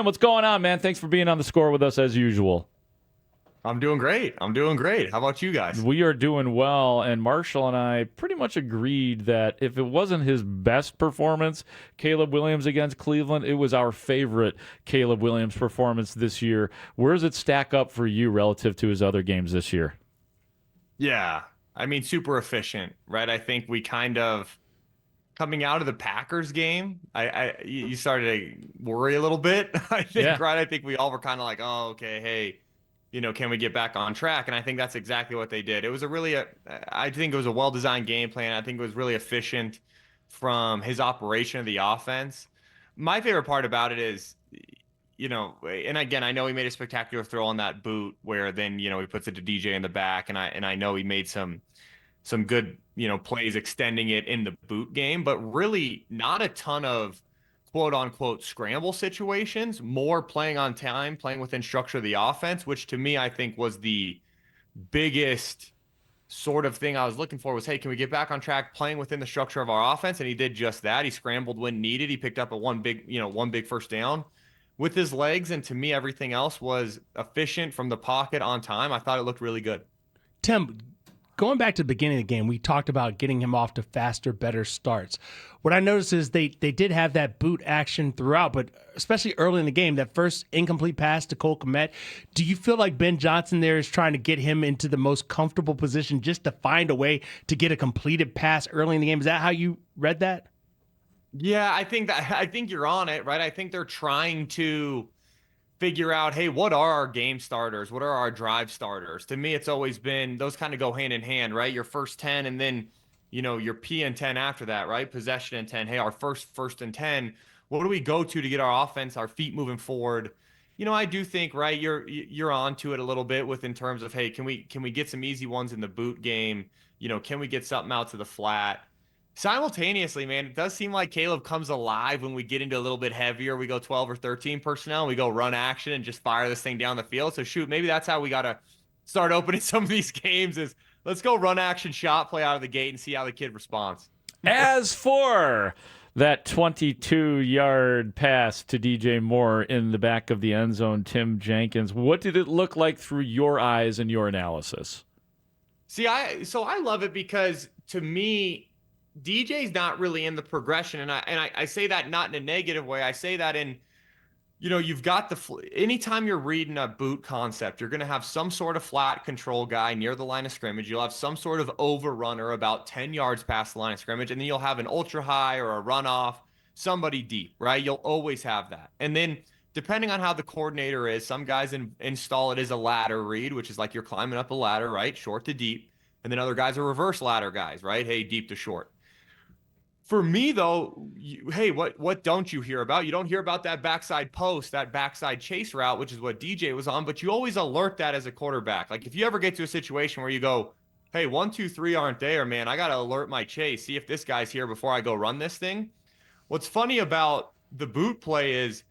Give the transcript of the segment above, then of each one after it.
What's going on, man? Thanks for being on the score with us as usual. I'm doing great. I'm doing great. How about you guys? We are doing well, and Marshall and I pretty much agreed that if it wasn't his best performance, Caleb Williams against Cleveland, it was our favorite Caleb Williams performance this year. Where does it stack up for you relative to his other games this year? Yeah. I mean, super efficient, right? I think we kind of coming out of the Packers game, you started to worry a little bit. I think, Yeah. right? I think we all were kind of like, oh, okay, hey, can we get back on track? And I think that's exactly what they did. It was I think it was a well-designed game plan. I think it was really efficient from his operation of the offense. My favorite part about it is, and again, I know he made a spectacular throw on that boot where then, he puts it to DJ in the back, and I know he made some good, plays extending it in the boot game, but really not a ton of quote unquote scramble situations, more playing on time, playing within structure of the offense, which to me, I think was the biggest sort of thing I was looking for was, hey, can we get back on track playing within the structure of our offense? And he did just that. He scrambled when needed. He picked up one big first down with his legs. And to me, everything else was efficient from the pocket on time. I thought it looked really good. Tim, going back to the beginning of the game, we talked about getting him off to faster, better starts. What I noticed is they did have that boot action throughout, but especially early in the game, that first incomplete pass to Cole Kmet, do you feel like Ben Johnson there is trying to get him into the most comfortable position just to find a way to get a completed pass early in the game? Is that how you read that? Yeah, I think you're on it, right? I think they're trying to figure out, hey, what are our game starters? What are our drive starters? To me, it's always been those kind of go hand in hand, right? Your first 10 and then, your P and 10 after that, right? Possession and 10. Hey, our first and 10, what do we go to get our offense, our feet moving forward? I do think, right, you're on to it a little bit with in terms of, hey, can we get some easy ones in the boot game? Can we get something out to the flat? Simultaneously, man, it does seem like Caleb comes alive when we get into a little bit heavier. We go 12 or 13 personnel, and we go run action and just fire this thing down the field. So shoot, maybe that's how we got to start opening some of these games is let's go run action shot play out of the gate and see how the kid responds. As for that 22-yard pass to DJ Moore in the back of the end zone, Tim Jenkins, what did it look like through your eyes and your analysis? See, I love it because to me, DJ's not really in the progression, and I say that not in a negative way. I say that in, you've got anytime you're reading a boot concept, you're going to have some sort of flat control guy near the line of scrimmage. You'll have some sort of overrunner about 10 yards past the line of scrimmage, and then you'll have an ultra high or a runoff, somebody deep, right? You'll always have that, and then depending on how the coordinator is, some guys install it as a ladder read, which is like you're climbing up a ladder, right, short to deep, and then other guys are reverse ladder guys, right? Hey, deep to short. For me, though, hey, what don't you hear about? You don't hear about that backside post, that backside chase route, which is what DJ was on, but you always alert that as a quarterback. Like if you ever get to a situation where you go, hey, 1, 2, 3 aren't there, man, I got to alert my chase, see if this guy's here before I go run this thing. What's funny about the boot play is,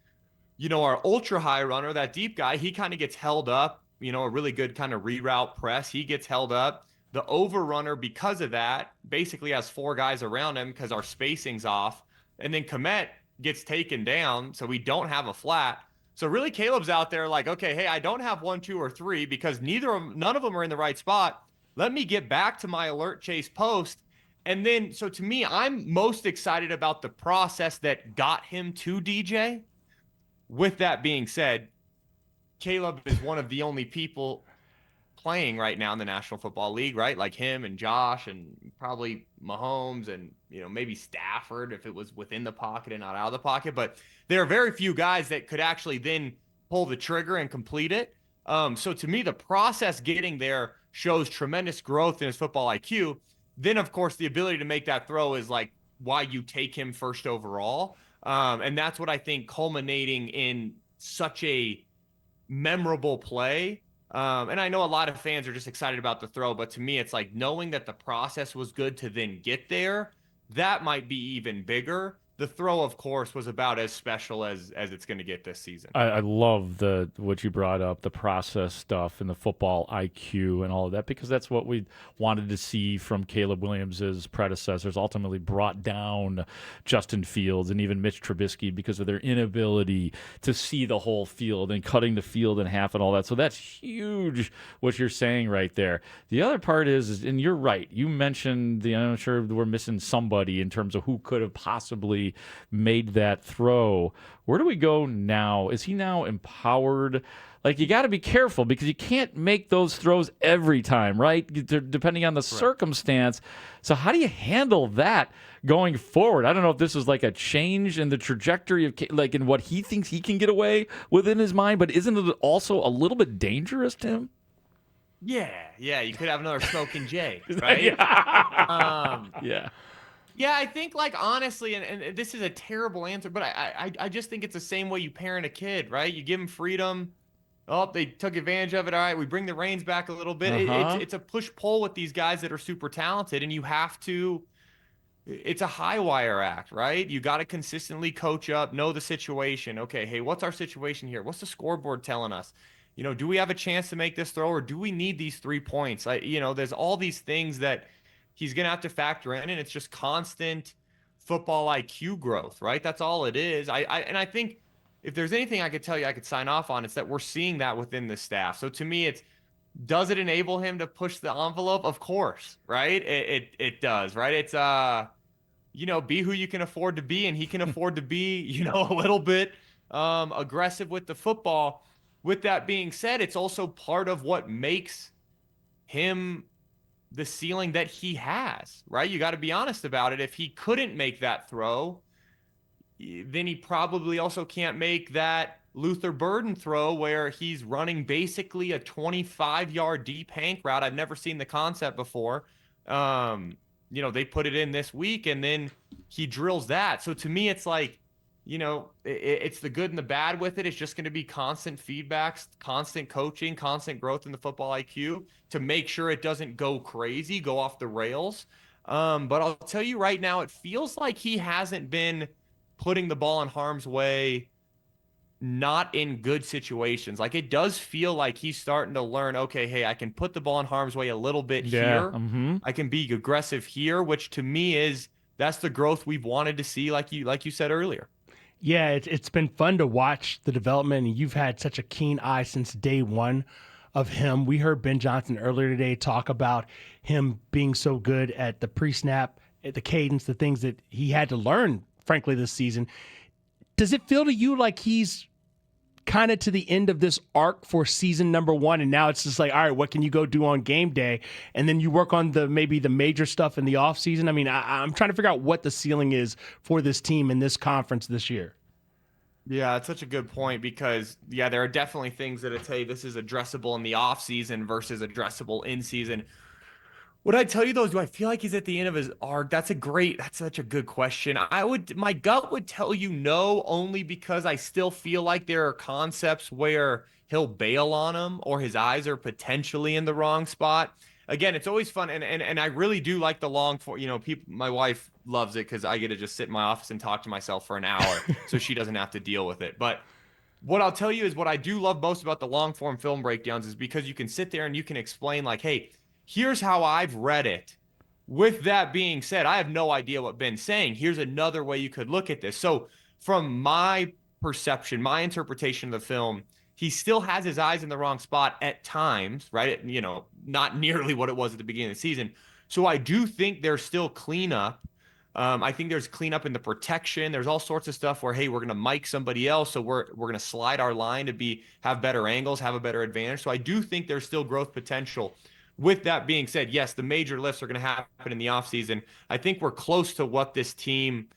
our ultra high runner, that deep guy, he kind of gets held up, a really good kind of reroute press. He gets held up. The overrunner, because of that, basically has 4 guys around him because our spacing's off. And then Komet gets taken down, so we don't have a flat. So really, Caleb's out there like, okay, hey, I don't have 1, 2, or 3 because none of them are in the right spot. Let me get back to my alert chase post. And then, so to me, I'm most excited about the process that got him to DJ. With that being said, Caleb is one of the only people playing right now in the National Football League, right? Like him and Josh and probably Mahomes and, maybe Stafford if it was within the pocket and not out of the pocket. But there are very few guys that could actually then pull the trigger and complete it. So to me, the process getting there shows tremendous growth in his football IQ. Then, of course, the ability to make that throw is like why you take him first overall. And that's what I think culminating in such a memorable play. And I know a lot of fans are just excited about the throw, but to me, it's like knowing that the process was good to then get there, that might be even bigger the throw, of course, was about as special as it's going to get this season. I love what you brought up, the process stuff and the football IQ and all of that, because that's what we wanted to see from Caleb Williams' predecessors, ultimately brought down Justin Fields and even Mitch Trubisky because of their inability to see the whole field and cutting the field in half and all that. So that's huge what you're saying right there. The other part is, and you're right, you mentioned I'm sure we're missing somebody in terms of who could have possibly made that throw. Where do we go now? Is he now empowered? Like, you got to be careful because you can't make those throws every time, right? Depending on the circumstance. So how do you handle that going forward? I don't know if this is like a change in the trajectory of, like, in what he thinks he can get away within his mind, but isn't it also a little bit dangerous, Tim? Yeah. You could have another Smoking Jay, right? Yeah. Yeah, I think, like, honestly, and this is a terrible answer, but I just think it's the same way you parent a kid, right? You give them freedom. Oh, they took advantage of it. All right, we bring the reins back a little bit. It's a push-pull with these guys that are super talented, and you have to – it's a high-wire act, right? You got to consistently coach up, know the situation. Okay, hey, what's our situation here? What's the scoreboard telling us? Do we have a chance to make this throw, or do we need these 3 points? There's all these things that – he's going to have to factor in, and it's just constant football IQ growth, right? That's all it is. I think if there's anything I could tell you I could sign off on, it's that we're seeing that within the staff. So to me, does it enable him to push the envelope? Of course, right? It does, right? It's be who you can afford to be, and he can afford to be, a little bit aggressive with the football. With that being said, it's also part of what makes him the ceiling that he has, right? You got to be honest about it. If he couldn't make that throw, then he probably also can't make that Luther Burden throw where he's running basically a 25-yard deep hank route. I've never seen the concept before. They put it in this week, and then he drills that. So to me, it's like, it's the good and the bad with it. It's just going to be constant feedbacks, constant coaching, constant growth in the football IQ to make sure it doesn't go crazy, go off the rails. But I'll tell you right now, it feels like he hasn't been putting the ball in harm's way, not in good situations. Like, it does feel like he's starting to learn, okay, hey, I can put the ball in harm's way a little bit here. Mm-hmm. I can be aggressive here, which to me that's the growth we've wanted to see, like you said earlier. Yeah, it's been fun to watch the development, and you've had such a keen eye since day one of him. We heard Ben Johnson earlier today talk about him being so good at the pre-snap, at the cadence, the things that he had to learn, frankly, this season. Does it feel to you like he's kind of to the end of this arc for season number 1, and now it's just like, all right, what can you go do on game day? And then you work on maybe the major stuff in the offseason. I mean, I'm trying to figure out what the ceiling is for this team in this conference this year. Yeah, it's such a good point because, there are definitely things that it's, hey, this is addressable in the offseason versus addressable in season. What I tell you though is, do I feel like he's at the end of his arc? That's such a good question. My gut would tell you no, only because I still feel like there are concepts where he'll bail on them or his eyes are potentially in the wrong spot. Again, it's always fun, and I really do like the long form. People. My wife loves it because I get to just sit in my office and talk to myself for an hour, so she doesn't have to deal with it. But what I'll tell you is, what I do love most about the long form film breakdowns is because you can sit there and you can explain, like, hey, here's how I've read it. With that being said, I have no idea what Ben's saying. Here's another way you could look at this. So from my perception, my interpretation of the film, he still has his eyes in the wrong spot at times, right? Not nearly what it was at the beginning of the season. So I do think there's still cleanup. I think there's cleanup in the protection. There's all sorts of stuff where, hey, we're going to mic somebody else, so we're going to slide our line to have better angles, have a better advantage. So I do think there's still growth potential. With that being said, yes, the major lifts are going to happen in the offseason. I think we're close to what this team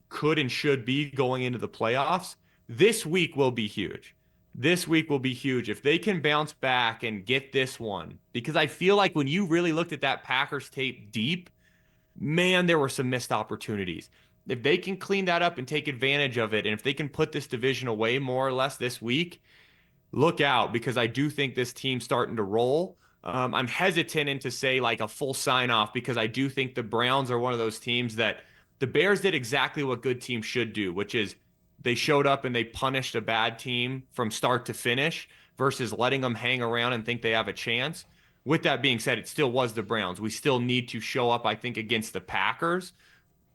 could and should be going into the playoffs. This week will be huge. If they can bounce back and get this one, because I feel like when you really looked at that Packers tape deep, man, there were some missed opportunities. If they can clean that up and take advantage of it, and if they can put this division away more or less this week, look out, because I do think this team's starting to roll. I'm hesitant to say like a full sign off, because I do think the Browns are one of those teams that the Bears did exactly what good teams should do, which is they showed up and they punished a bad team from start to finish versus letting them hang around and think they have a chance. With that being said, it still was the Browns. We still need to show up, I think, against the Packers,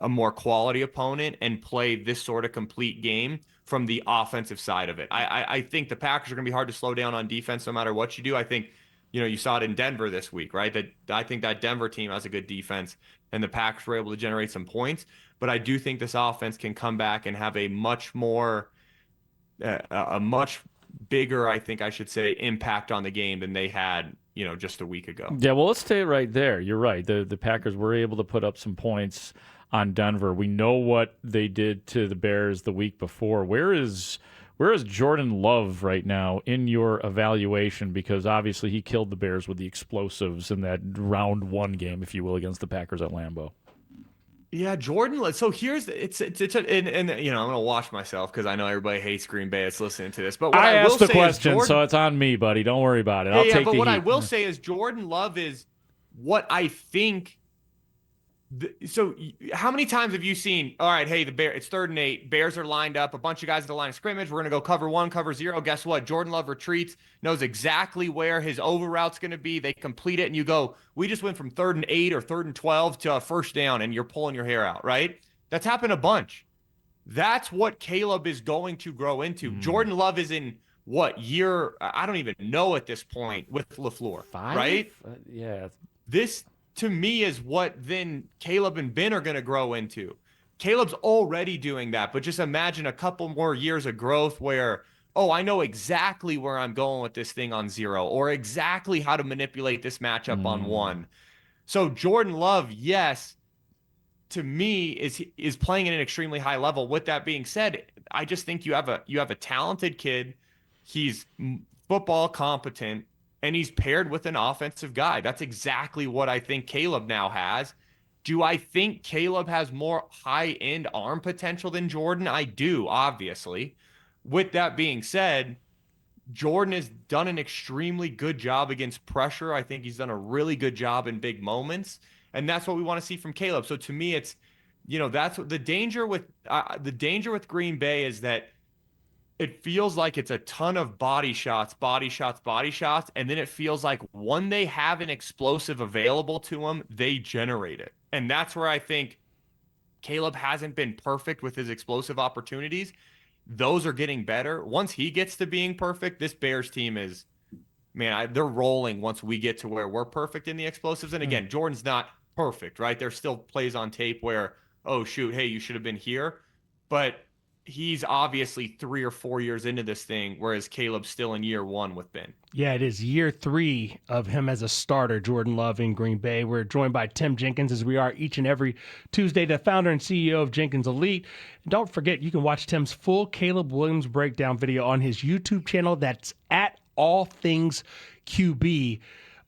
a more quality opponent, and play this sort of complete game from the offensive side of it. I think the Packers are going to be hard to slow down on defense no matter what you do. I think, you saw it in Denver this week, right? That I think that Denver team has a good defense, and the Packers were able to generate some points. But I do think this offense can come back and have a much bigger, I think I should say, impact on the game than they had, just a week ago. Yeah, well, let's stay right there. You're right. The Packers were able to put up some points on Denver. We know what they did to the Bears the week before. Where is Jordan Love right now in your evaluation? Because obviously he killed the Bears with the explosives in that round 1 game, if you will, against the Packers at Lambeau. Yeah, Jordan. So here's and I'm gonna watch myself because I know everybody hates Green Bay that's listening to this. But what I will asked the say question, Jordan, so it's on me, buddy. Don't worry about it. I'll take but the what heat. I will say is Jordan Love is what I think. So how many times have you seen? All right, hey, it's 3rd and 8. Bears are lined up. A bunch of guys at the line of scrimmage. We're gonna go cover 1, cover 0. Guess what? Jordan Love retreats, knows exactly where his over route's gonna be. They complete it, and you go, we just went from 3rd and 8 or 3rd and 12 to a 1st down, and you're pulling your hair out, right? That's happened a bunch. That's what Caleb is going to grow into. Jordan Love is in what year? I don't even know at this point with LaFleur, 5? right? Yeah. This, to me, is what then Caleb and Ben are going to grow into. Caleb's already doing that, but just imagine a couple more years of growth where, I know exactly where I'm going with this thing on 0, or exactly how to manipulate this matchup on 1. So Jordan Love, yes, to me is playing at an extremely high level. With that being said, I just think you have a talented kid. He's football competent, and he's paired with an offensive guy. That's exactly what I think Caleb now has. Do I think Caleb has more high-end arm potential than Jordan? I do, obviously. With that being said, Jordan has done an extremely good job against pressure. I think he's done a really good job in big moments, and that's what we want to see from Caleb. So to me, it's, that's what the danger with Green Bay is, that it feels like it's a ton of body shots, and then it feels like when they have an explosive available to them, they generate it. And that's where I think Caleb hasn't been perfect with his explosive opportunities. Those are getting better. Once he gets to being perfect, this Bears team is, they're rolling once we get to where we're perfect in the explosives. And again, Jordan's not perfect, right? There's still plays on tape where, oh, shoot, hey, you should have been here. But he's obviously 3 or 4 years into this thing, whereas Caleb's still in year 1 with Ben. Yeah, it is year 3 of him as a starter, Jordan Love in Green Bay. We're joined by Tim Jenkins, as we are each and every Tuesday, the founder and CEO of Jenkins Elite. Don't forget, you can watch Tim's full Caleb Williams breakdown video on his YouTube channel. That's at All Things QB.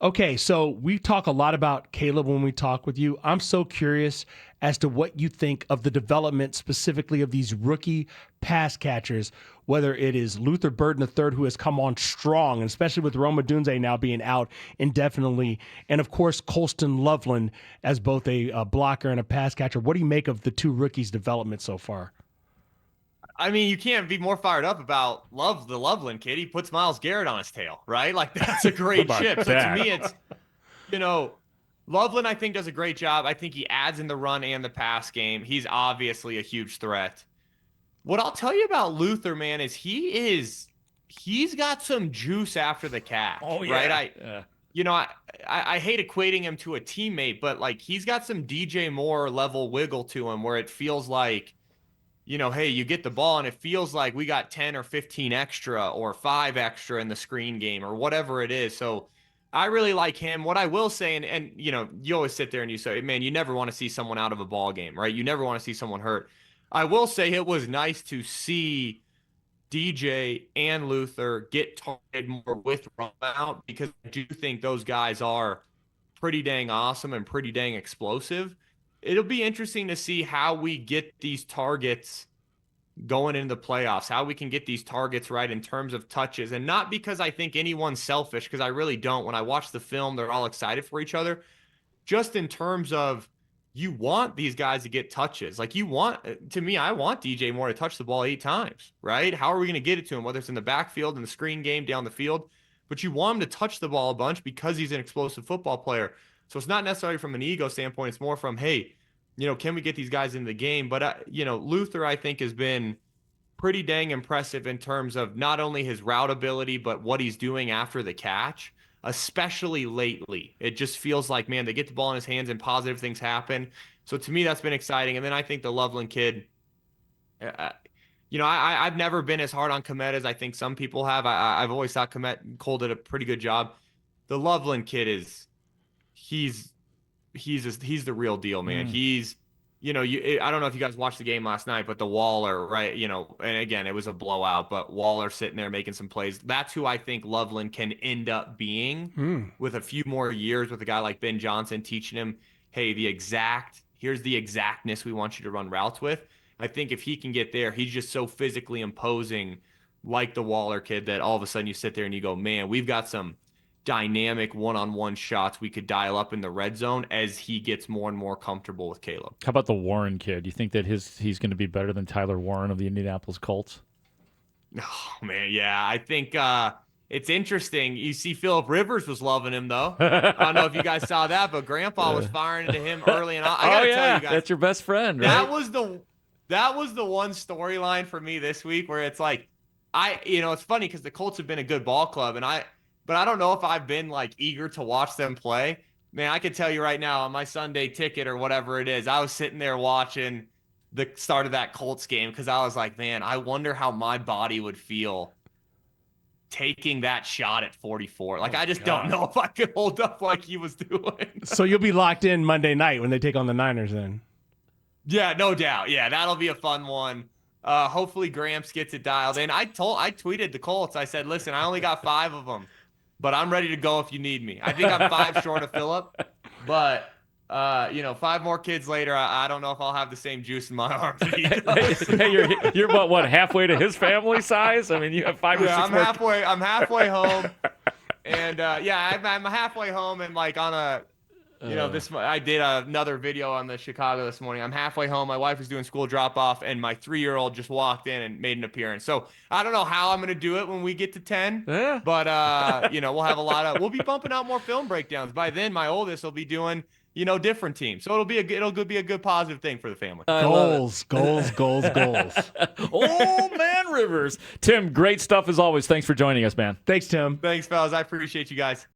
Okay, so we talk a lot about Caleb when we talk with you. I'm so curious as to what you think of the development specifically of these rookie pass catchers, whether it is Luther Burden III, who has come on strong, and especially with Rome Odunze now being out indefinitely, and of course Colston Loveland as both a blocker and a pass catcher. What do you make of the 2 rookies' development so far? You can't be more fired up about the Loveland kid. He puts Myles Garrett on his tail, right? Like, that's a great chip. So to me, it's, Loveland, I think, does a great job. I think he adds in the run and the pass game. He's obviously a huge threat. What I'll tell you about Luther, man, is he's got some juice after the catch. Oh, yeah. Right? I hate equating him to a teammate, but like, he's got some DJ Moore level wiggle to him where it feels like, hey, you get the ball and it feels like we got 10 or 15 extra or 5 extra in the screen game or whatever it is. So I really like him. What I will say, and you always sit there and you say, man, you never want to see someone out of a ball game, right? You never want to see someone hurt. I will say it was nice to see DJ and Luther get targeted more with run out, because I do think those guys are pretty dang awesome and pretty dang explosive. It'll be interesting to see how we get these targets going into the playoffs, how we can get these targets right in terms of touches. And not because I think anyone's selfish, because I really don't. When I watch the film, they're all excited for each other. Just in terms of, you want these guys to get touches. Like to me, I want DJ Moore to touch the ball 8 times, right? How are we going to get it to him? Whether it's in the backfield, in the screen game, down the field, but you want him to touch the ball a bunch because he's an explosive football player. So it's not necessarily from an ego standpoint. It's more from, hey, can we get these guys in the game? But, Luther, I think, has been pretty dang impressive in terms of not only his route ability, but what he's doing after the catch, especially lately. It just feels like, man, they get the ball in his hands and positive things happen. So to me, that's been exciting. And then I think the Loveland kid, I've never been as hard on Komet as I think some people have. I've always thought Cole did a pretty good job. The Loveland kid he's the real deal, man. He's, I don't know if you guys watched the game last night, but the Waller, right? And again, it was a blowout, but Waller sitting there making some plays. That's who I think Loveland can end up being with a few more years with a guy like Ben Johnson teaching him, hey, here's the exactness we want you to run routes with. I think if he can get there, he's just so physically imposing like the Waller kid that all of a sudden you sit there and you go, man, we've got some dynamic one-on-one shots we could dial up in the red zone as he gets more and more comfortable with Caleb. How about the Warren kid? Do you think that he's going to be better than Tyler Warren of the Indianapolis Colts? Oh, man, yeah. I think it's interesting. You see Phillip Rivers was loving him, though. I don't know if you guys saw that, but Grandpa was firing into him early. And I got to tell you guys. That's your best friend, right? That was the one storyline for me this week where it's like, it's funny because the Colts have been a good ball club, but I don't know if I've been like eager to watch them play. Man, I can tell you right now on my Sunday ticket or whatever it is, I was sitting there watching the start of that Colts game because I was like, man, I wonder how my body would feel taking that shot at 44. Like, I just don't know if I could hold up like he was doing. So you'll be locked in Monday night when they take on the Niners then? Yeah, no doubt. Yeah, that'll be a fun one. Hopefully Gramps gets it dialed in. I tweeted the Colts. I said, listen, I only got 5 of them. But I'm ready to go if you need me. I think I'm 5 short of Phillip. But, 5 more kids later, I don't know if I'll have the same juice in my arm. Hey, you're what, halfway to his family size? I mean, you have 5 or 6 more. I'm halfway home. And, I'm halfway home and, like, on a – I did another video on the Chicago this morning. I'm halfway home. My wife was doing school drop off, and my 3-year-old just walked in and made an appearance. So I don't know how I'm going to do it when we get to 10. Yeah. But we'll have we'll be bumping out more film breakdowns. By then, my oldest will be doing different teams. So it'll be a good positive thing for the family. Goals. Oh man, Rivers. Tim, great stuff as always. Thanks for joining us, man. Thanks, Tim. Thanks, fellas. I appreciate you guys.